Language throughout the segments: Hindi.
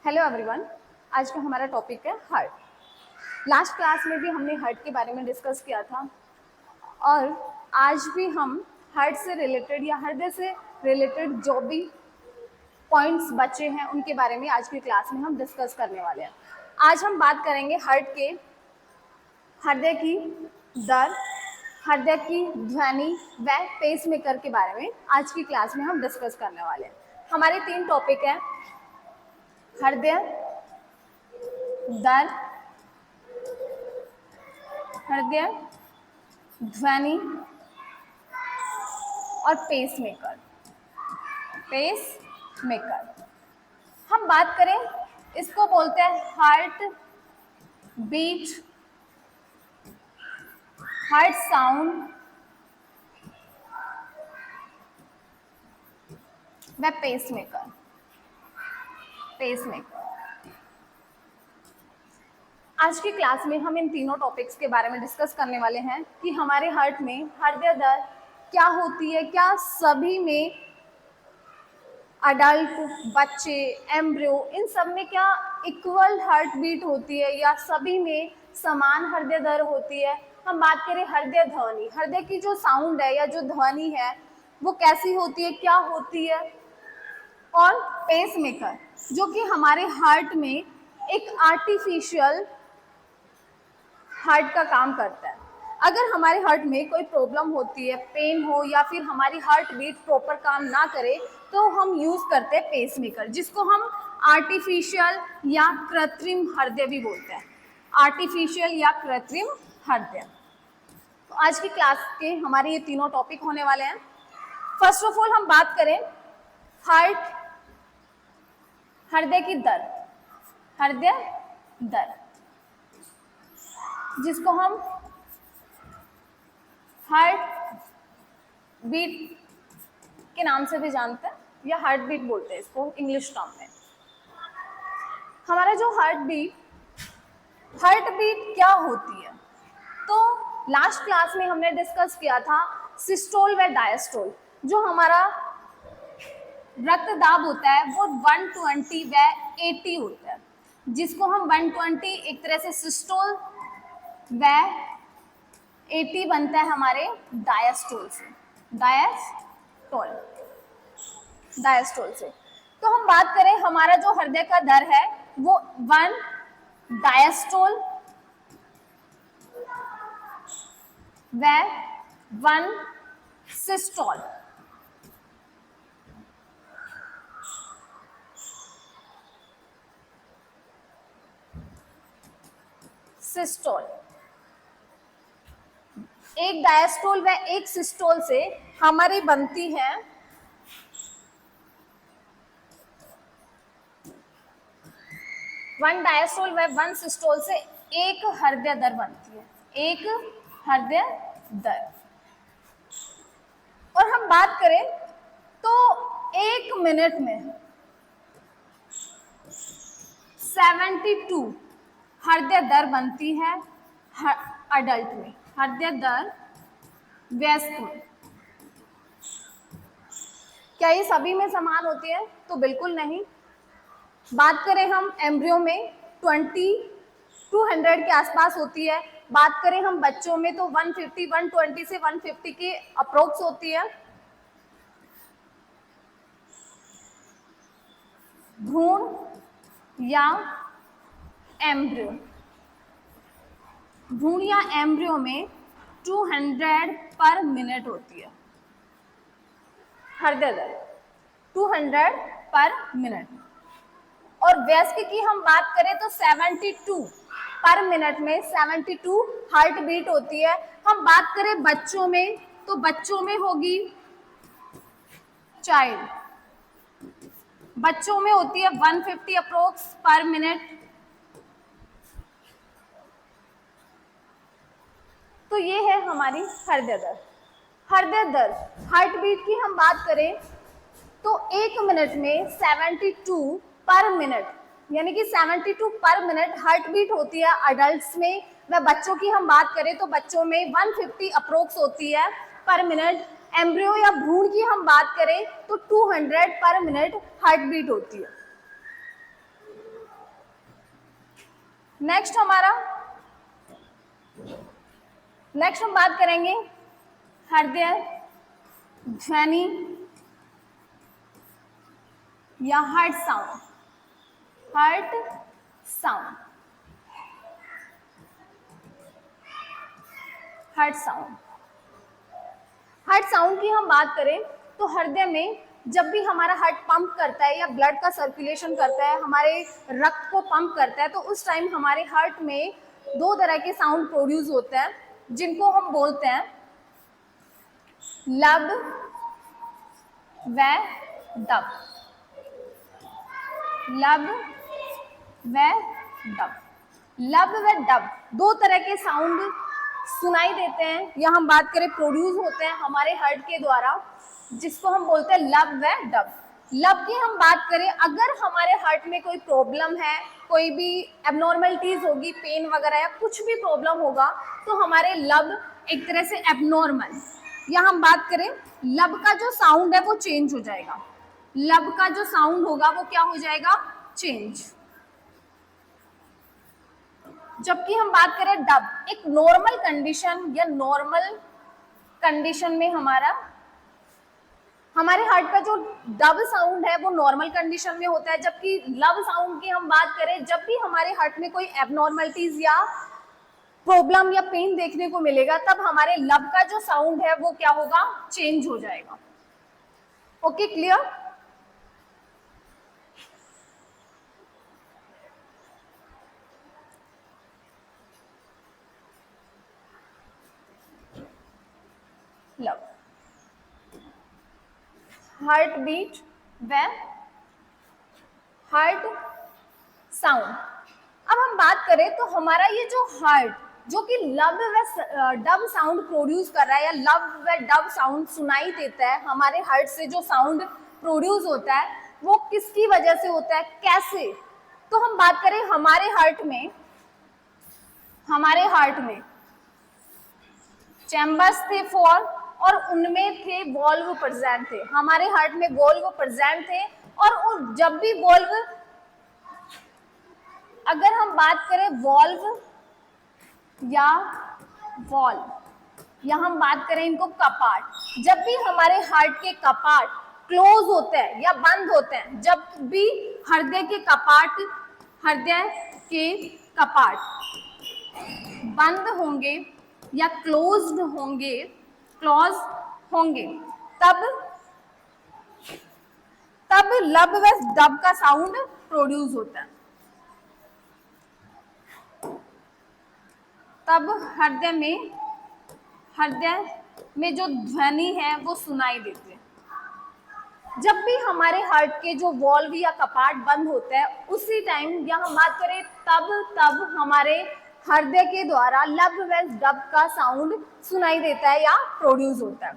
हेलो एवरीवन, आज का हमारा टॉपिक है हार्ट। लास्ट क्लास में भी हमने हार्ट के बारे में डिस्कस किया था और आज भी हम हार्ट से रिलेटेड या हृदय से रिलेटेड जो भी पॉइंट्स बचे हैं उनके बारे में आज की क्लास में हम डिस्कस करने वाले हैं। आज हम बात करेंगे हार्ट के हृदय की दर, हृदय की ध्वनि व पेसमेकर के बारे में आज की क्लास में हम डिस्कस करने वाले हैं। हमारे 3 टॉपिक हैं: हृदय, दर, हृदय ध्वनि और पेसमेकर। पेसमेकर हम बात करें, इसको बोलते हैं हार्ट बीट, हार्ट साउंड व पेसमेकर। आज की क्लास में हम इन तीनों टॉपिक्स के बारे में डिस्कस करने वाले हैं कि हमारे हार्ट में हृदय दर क्या होती है, क्या सभी में, अडल्ट, बच्चे, एम्ब्रियो, इन सब में क्या इक्वल हार्ट बीट होती है या सभी में समान हृदय दर होती है। हम बात करें हृदय ध्वनि, हृदय की जो साउंड है या जो ध्वनि है वो कैसी होती है, क्या होती है। और पेसमेकर जो कि हमारे हार्ट में एक आर्टिफिशियल हार्ट का काम करता है। अगर हमारे हार्ट में कोई प्रॉब्लम होती है, पेन हो या फिर हमारी हार्ट बीट प्रॉपर काम ना करे, तो हम यूज करते हैं पेसमेकर, जिसको हम आर्टिफिशियल या कृत्रिम हृदय भी बोलते हैं। आर्टिफिशियल या कृत्रिम हृदय। तो आज की क्लास के हमारे ये तीनों टॉपिक होने वाले हैं। फर्स्ट ऑफ ऑल हम बात करें हार्ट, हृदय की दर, हृदय दर जिसको हम हार्ट बीट के नाम से भी जानते हैं या हार्ट बीट बोलते हैं इसको इंग्लिश टर्म में। हमारा जो हार्ट बीट क्या होती है, तो लास्ट क्लास में हमने डिस्कस किया था सिस्टोल व डायस्टोल। जो हमारा रक्त दाब होता है वो 120 व 80 होता है, जिसको हम 120 एक तरह से सिस्टोल व 80 बनता है हमारे डायस्टोल से। डायस्टोल से तो हम बात करें हमारा जो हृदय का दर है वो 1 डायस्टोल व 1 सिस्टोल। सिस्टोल, एक डायस्टोल व एक सिस्टोल से हमारी बनती है 1 डायस्टोल व 1 सिस्टोल से एक हृदय दर बनती है, एक हृदय दर। और हम बात करें तो 1 मिनट में 72 हृदय दर बनती है अडल्ट में, हृदय दर वयस्क में। क्या ये सभी में समान होती है? तो बिल्कुल नहीं। बात करें हम एम्ब्रियो में 200 के आसपास होती है। बात करें हम बच्चों में तो 120 से 150 के अप्रोक्स होती है। भ्रूण या एम्ब्रियो, भ्रूण या एम्ब्रियो में 200 पर मिनट होती है हृदय दर, 200 पर मिनट। और वयस्क की हम बात करें तो 72 पर मिनट में 72 हार्ट बीट होती है। हम बात करें बच्चों में तो बच्चों में होगी, चाइल्ड, बच्चों में होती है 150 अप्रोक्स पर मिनट। तो ये है हमारी हृदय दर। हृदय दर, हार्ट बीट की हम बात करें तो 1 मिनट में 72 पर मिनट, यानी कि 72 पर मिनट हार्ट बीट होती है अडल्ट्स में। व बच्चों की हम बात करें तो बच्चों में 150 अप्रोक्स होती है पर मिनट। एम्ब्रियो या भ्रूण की हम बात करें तो 200 पर मिनट हार्ट बीट होती है। नेक्स्ट हम बात करेंगे हृदय ध्वनि या heart sound. Heart sound, heart sound, heart sound की हम बात करें तो हृदय में जब भी हमारा हार्ट पंप करता है या ब्लड का सर्कुलेशन करता है, हमारे रक्त को पंप करता है, तो उस टाइम हमारे हार्ट में दो तरह के साउंड प्रोड्यूस होते हैं जिनको हम बोलते हैं लब व दब। लब व दब, लब व दब दो तरह के साउंड सुनाई देते हैं या हम बात करें प्रोड्यूस होते हैं हमारे हार्ट के द्वारा, जिसको हम बोलते हैं लब व डब। लब की हम बात करें, अगर हमारे हार्ट में कोई प्रॉब्लम है, कोई भी एबनॉर्मलिटीज होगी, पेन वगैरह या कुछ भी प्रॉब्लम होगा, तो हमारे लब एक तरह से एबनॉर्मल, या हम बात करें लब का जो साउंड है वो चेंज हो जाएगा। लब का जो साउंड होगा वो क्या हो जाएगा, चेंज। जबकि हम बात करें डब, एक नॉर्मल कंडीशन या नॉर्मल कंडीशन में हमारे हार्ट का जो डब साउंड है वो नॉर्मल कंडीशन में होता है। जबकि लब साउंड की हम बात करें, जब भी हमारे हार्ट में कोई एबनॉर्मलिटीज या प्रॉब्लम या पेन देखने को मिलेगा, तब हमारे लब का जो साउंड है वो क्या होगा, चेंज हो जाएगा। Okay, clear? लब, हार्ट बीट व हार्ट साउंड। अब हम बात करें तो हमारा ये जो हार्ट जो कि लब व डब साउंड प्रोड्यूस कर रहा है या लब व डब साउंड सुनाई देता है, हमारे हार्ट से जो साउंड प्रोड्यूस होता है वो किसकी वजह से होता है, कैसे? तो हम बात करें हमारे हार्ट में चैम्बर्स थे 4 और उनमें थे वॉल्व प्रेजेंट थे। हमारे हार्ट में वॉल्व प्रेजेंट थे और जब भी वॉल्व, अगर हम बात करें वॉल्व या वॉल्व, या हम बात करें इनको कपाट, जब भी हमारे हार्ट के कपाट क्लोज होते हैं या बंद होते हैं, जब भी हृदय के कपाट बंद होंगे या क्लोज होंगे, तब लब व डब का साउंड प्रोड्यूस होता है। तब हृदय में जो ध्वनि है वो सुनाई देती है। जब भी हमारे हार्ट के जो वॉल्व या कपाट बंद होते हैं, उसी टाइम, या हम बात करें तब हमारे हृदय के द्वारा लब व डब का साउंड सुनाई देता है या प्रोड्यूस होता है।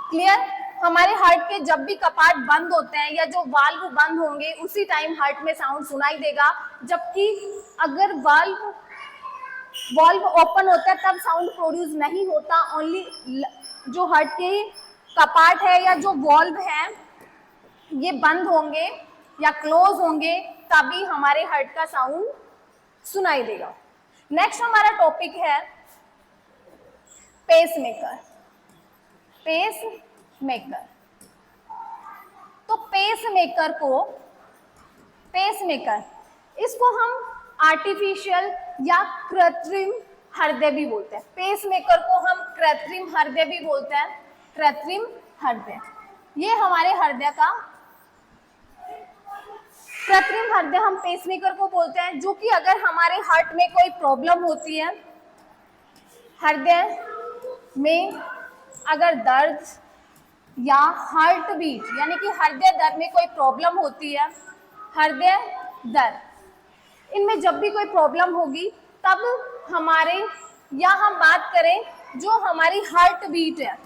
क्लियर? हमारे हार्ट के जब भी कपाट बंद होते हैं या जो वाल्व बंद होंगे, उसी टाइम हार्ट में साउंड सुनाई देगा। जबकि अगर वाल्व ओपन होता है तब साउंड प्रोड्यूस नहीं होता। ओनली जो हार्ट के कपाट है या जो वॉल्व है ये बंद होंगे या क्लोज होंगे, तभी हमारे हार्ट का साउंड सुनाई देगा। नेक्स्ट हमारा टॉपिक है पेसमेकर। तो पेसमेकर इसको हम आर्टिफिशियल या कृत्रिम हृदय भी बोलते हैं। पेसमेकर को हम कृत्रिम हृदय भी बोलते हैं। कृत्रिम हृदय, ये हमारे हृदय का कृत्रिम हृदय हम पेसमेकर को बोलते हैं, जो कि अगर हमारे हार्ट में कोई प्रॉब्लम होती है, हृदय में अगर दर्द या हार्ट बीट यानी कि हृदय दर में कोई प्रॉब्लम होती है, हृदय दर, इनमें जब भी कोई प्रॉब्लम होगी, तब हमारे, या हम बात करें जो हमारी हार्ट बीट है,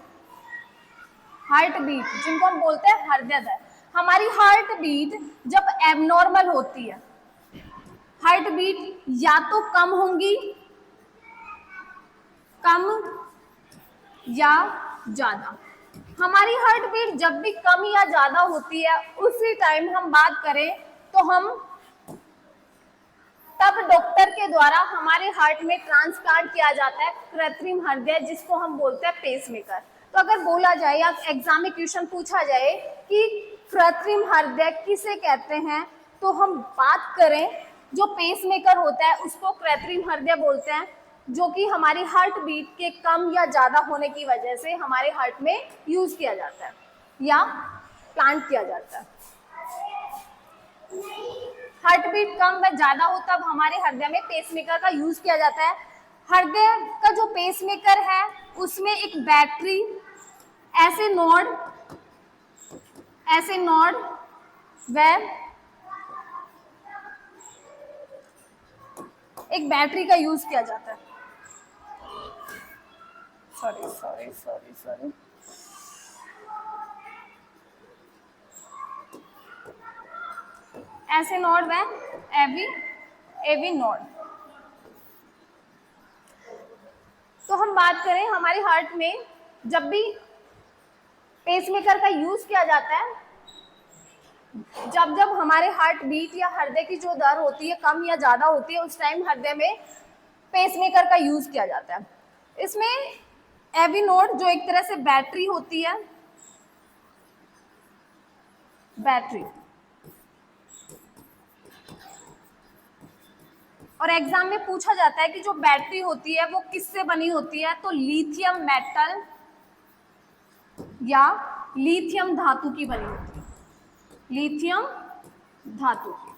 हार्ट बीट जिनको हम बोलते हैं हृदय दर, हमारी हार्ट बीट जब एबनॉर्मल होती है, हार्ट बीट या तो कम होंगी, कम या ज्यादा। हमारी हार्ट बीट जब भी कम या ज्यादा होती है, उसी टाइम हम बात करें तो हम तब डॉक्टर के द्वारा हमारे हार्ट में ट्रांसप्लांट किया जाता है कृत्रिम हृदय, जिसको हम बोलते हैं पेसमेकर। तो अगर बोला जाए या एग्जाम में क्वेश्चन पूछा जाए कि कृत्रिम हृदय किसे कहते हैं, तो हम बात करें जो पेसमेकर होता है उसको कृत्रिम हृदय बोलते हैं, जो कि हमारी हार्ट बीट के कम या ज्यादा होने की वजह से हमारे हार्ट में यूज किया जाता है या प्लांट किया जाता है। हार्ट बीट कम व ज्यादा हो तब हमारे हृदय में पेसमेकर का यूज किया जाता है। हृदय का जो पेसमेकर है उसमें एक बैटरी, ऐसे नोड व एक बैटरी का यूज किया जाता है। सॉरी ऐसे नोड व एवी नोड। तो हम बात करें हमारे हार्ट में जब भी पेसमेकर का यूज किया जाता है, जब हमारे हार्ट बीट या हृदय की जो दर होती है कम या ज्यादा होती है, उस टाइम हृदय में पेसमेकर का यूज किया जाता है। इसमें एवी नोड जो एक तरह से बैटरी होती है, बैटरी, और एग्जाम में पूछा जाता है कि जो बैटरी होती है वो किससे बनी होती है, तो लिथियम मेटल या लिथियम धातु की बनी होती है, लिथियम धातु की।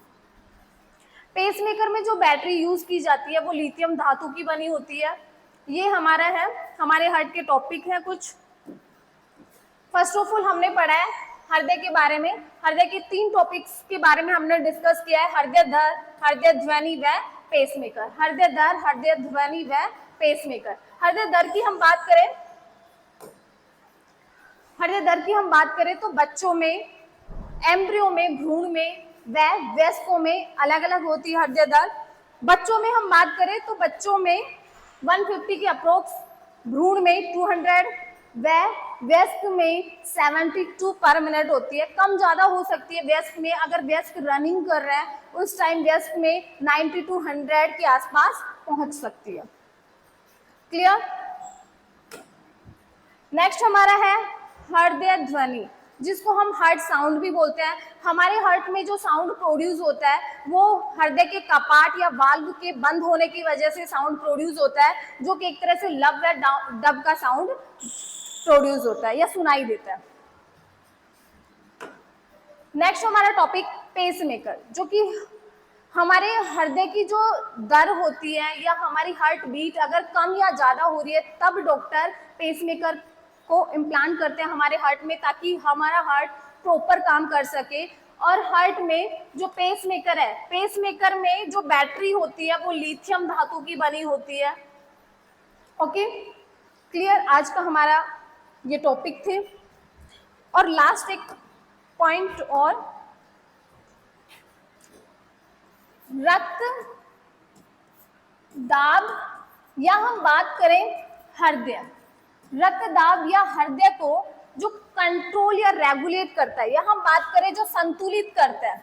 पेसमेकर में जो बैटरी यूज की जाती है वो लिथियम धातु की बनी होती है। ये हमारा है, हमारे हार्ट के टॉपिक है कुछ। फर्स्ट ऑफ ऑल हमने पढ़ा है हृदय के बारे में। हृदय के 3 टॉपिक्स के बारे में हमने डिस्कस किया है, हृदय दर, हृदय ध्वनि व पेसमेकर। हृदय दर, हृदय ध्वनि व पेसमेकर। हृदय दर की हम बात करें, हृदय दर की हम बात करें तो बच्चों में, एम्ब्रियो में, भ्रूण में व वयस्कों में अलग अलग होती है हृदय दर। बच्चों में हम बात करें तो बच्चों में 150 के अप्रोक्स, भ्रूण में 200 व वयस्क में 72 पर मिनट होती है। कम ज्यादा हो सकती है वयस्क में, अगर वयस्क रनिंग कर रहा है उस टाइम वयस्क में 90 to 100 के आसपास पहुंच सकती है। क्लियर? नेक्स्ट हमारा है हृदय ध्वनि, जिसको हम हार्ट साउंड भी बोलते हैं। हमारे हार्ट में जो साउंड प्रोड्यूस होता है वो हृदय के कपाट या वाल्व के बंद होने की वजह से साउंड प्रोड्यूस होता है, जो कि एक तरह से लब व डब का साउंड प्रोड्यूस होता है या सुनाई देता है। नेक्स्ट हमारा टॉपिक पेसमेकर, जो कि हमारे हृदय की जो दर होती है या हमारी हार्ट बीट अगर कम या ज्यादा हो रही है तब डॉक्टर पेसमेकर को इम्प्लांट करते हैं हमारे हार्ट में, ताकि हमारा हार्ट प्रॉपर काम कर सके। और हार्ट में जो पेसमेकर है, पेसमेकर में जो बैटरी होती है वो लिथियम धातु की बनी होती है। Okay, clear? आज का हमारा ये टॉपिक थे। और लास्ट एक पॉइंट और, रक्त दाब या हम बात करें हृदय, रक्तदाब या हृदय को जो कंट्रोल या रेगुलेट करता है, या हम बात करें जो संतुलित करता है,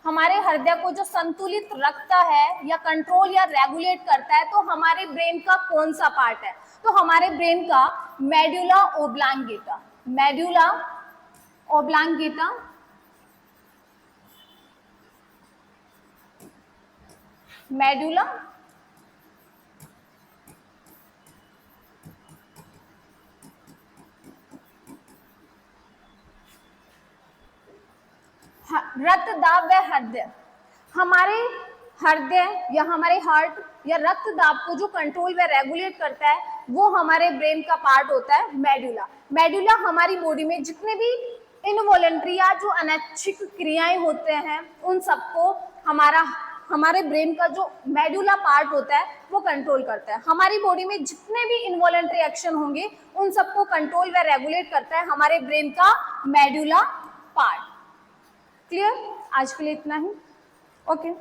हमारे हृदय को जो संतुलित रखता है या कंट्रोल या रेगुलेट करता है, तो हमारे ब्रेन का कौन सा पार्ट है? तो हमारे ब्रेन का medulla oblongata, medulla oblongata, medulla रक्तदाब व हृदय, हमारे हृदय या हमारे हार्ट या रक्तदाब को जो कंट्रोल व रेगुलेट करता है वो हमारे ब्रेन का पार्ट होता है मेडुला। मेडुला हमारी बॉडी में जितने भी इनवॉलेंट्री या जो अनैच्छिक क्रियाएं होते हैं उन सबको हमारे ब्रेन का जो मेडुला पार्ट होता है वो कंट्रोल करता है। हमारी बॉडी में जितने भी इनवॉलेंट्री एक्शन होंगे उन सबको कंट्रोल व रेगुलेट करता है हमारे ब्रेन का मेडुला पार्ट। क्लियर? आज के लिए इतना ही। ओके।